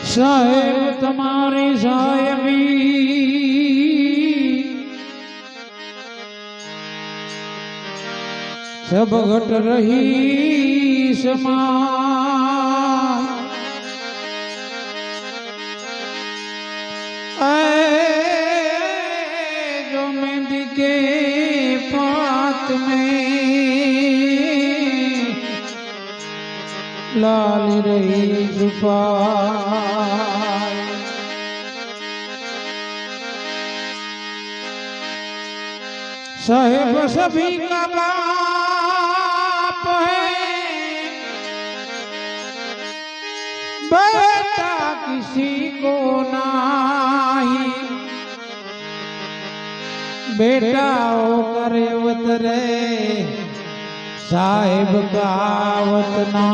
સાહેબ તમારી સાહેબી સબ ઘટ રહી સમા जो मेहंदी के पात में लाल रही जुफा साहेब सभी का बाप है बेटा किसी को नहीं बेटा होकर उतरे साहेब का वतना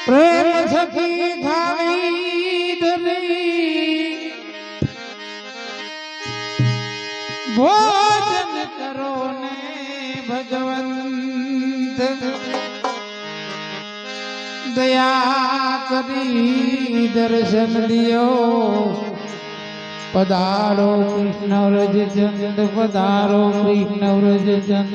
प्रेम सखी थारी धरी भोजन करो ने भगवंत दया करी दर्शन दियो पधारो कृष्ण व्रज चंद पधारो कृष्ण व्रज चंद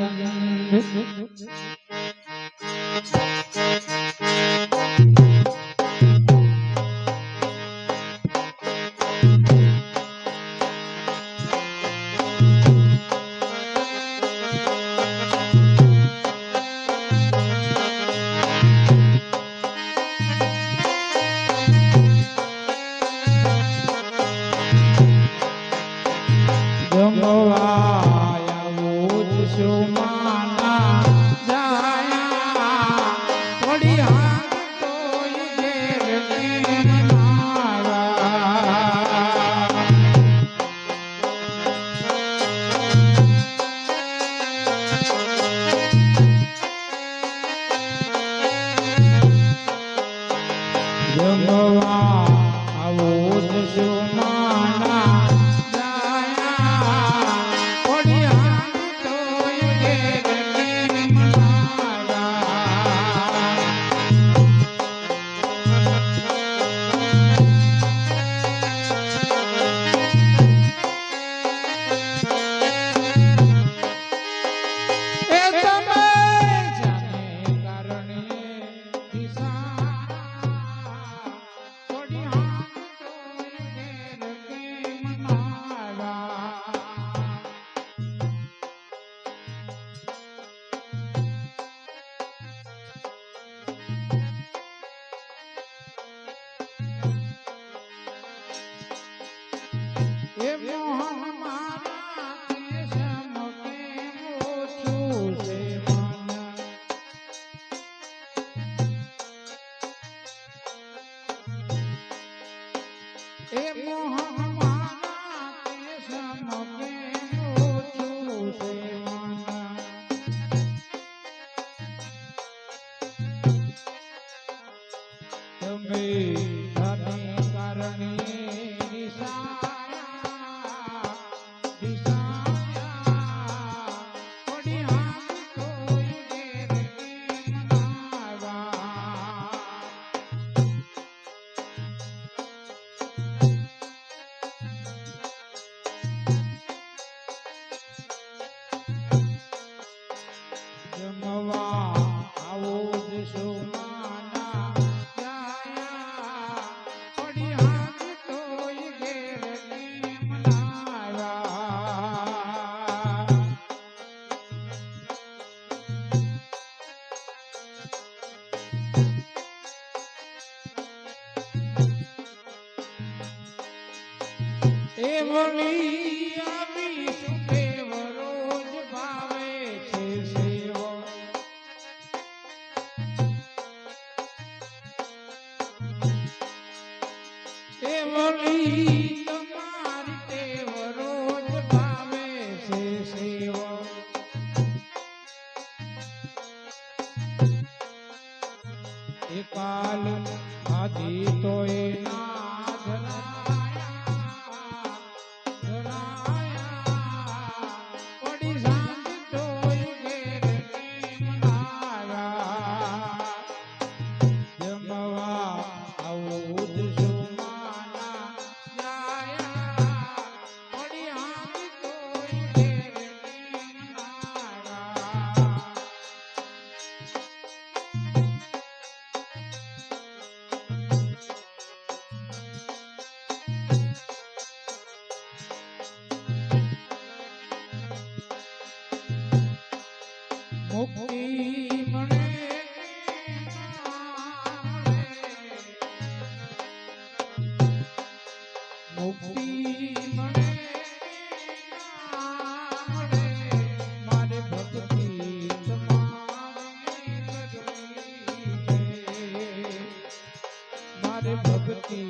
મુક્તિ મળે મુક્તિ મળે મારે ભક્તિ તમારી મારે ભક્તિ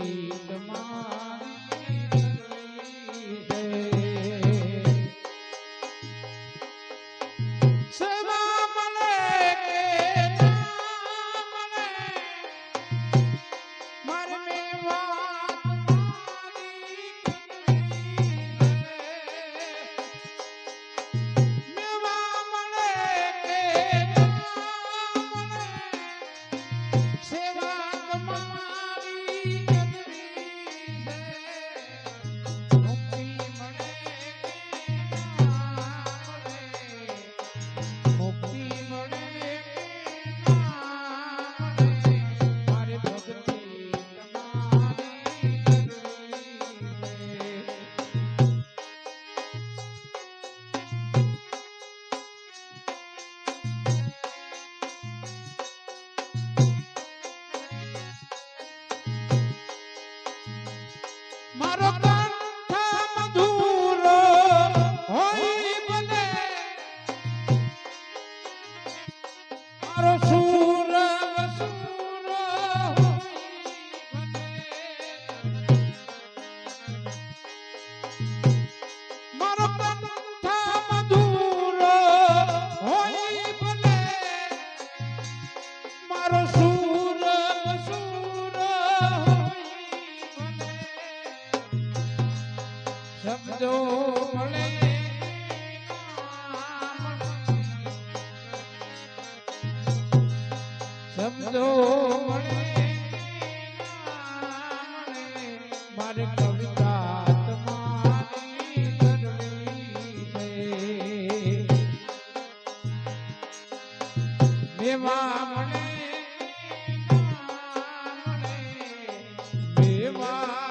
મારો કંઠ મધુરો હોય બને મારો સુર સુર મારો કંઠ મધુરો હોય બને મારો સુર સુર શબ્દો મળે શબ્દો મળે મારે કવિતા તમારી કરવી છે મેવા મળે મેવા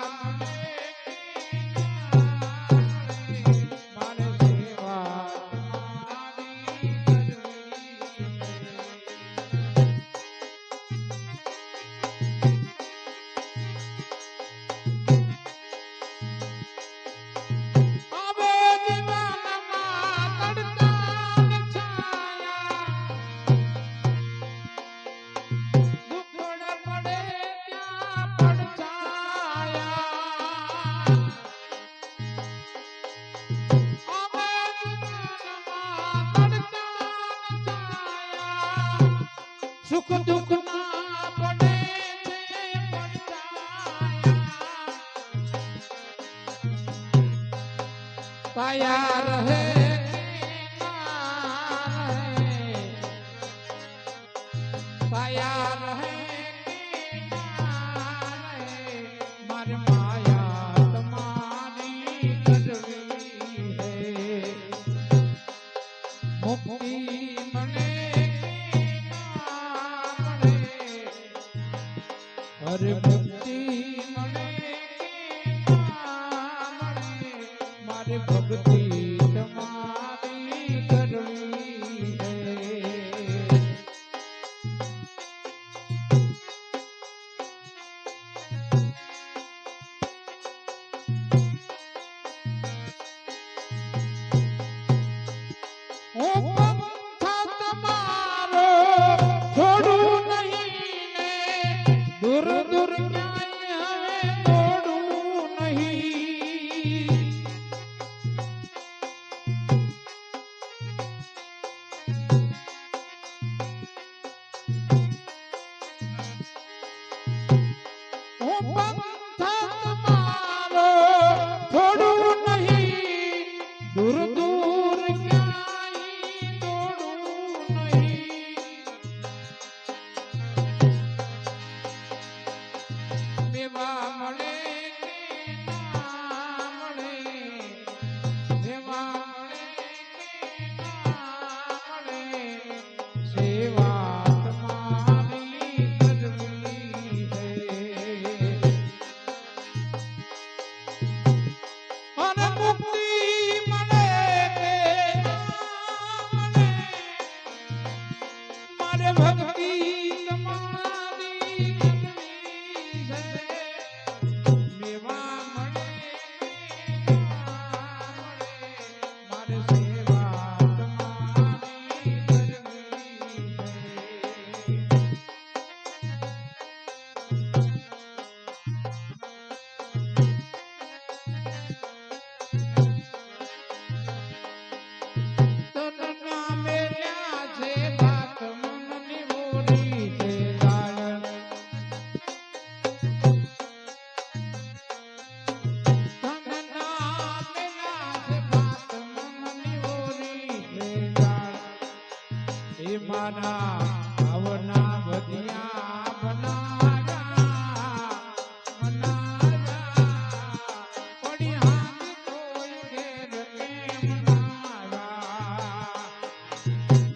સુખ દુઃખ ના પડે છે પાયા રહે પાયા રહે મારે માયા તમારી કરવી હે મુક્તિ મળે હરે મુક્તિ મળે મારે ભક્તિ તમારી કરવી હે દૂર દૂર ક્યાંય હવે દોડું નહીં હું પંથ તમારો છોડું નહીં દૂર દૂર ક્યાંય દોડું નહીં મેવા મળે ના મળે મેવા મળે ના મળે સેવા તમારી કરવી હે અને મુક્તિ મળે મારા ભાવના ભજિયા બનાવ્યા પડી હાથી કોઈ ઘેર કેમ આવ્યા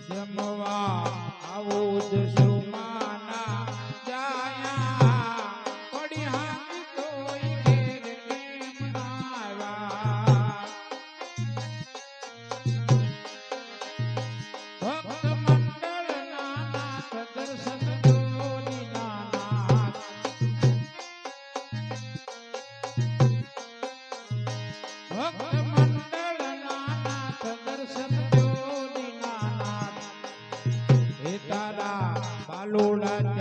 જમવા આવું જ સુમાના જાયા પડી હાથી કોઈ ઘેર કેમ આવ્યા ભક્ત મંડળ નાનાથ દર્શન જોની નાનાથ ભક્ત મંડળ નાનાથ દર્શન જોની નાનાથ હે તારા બાલુડા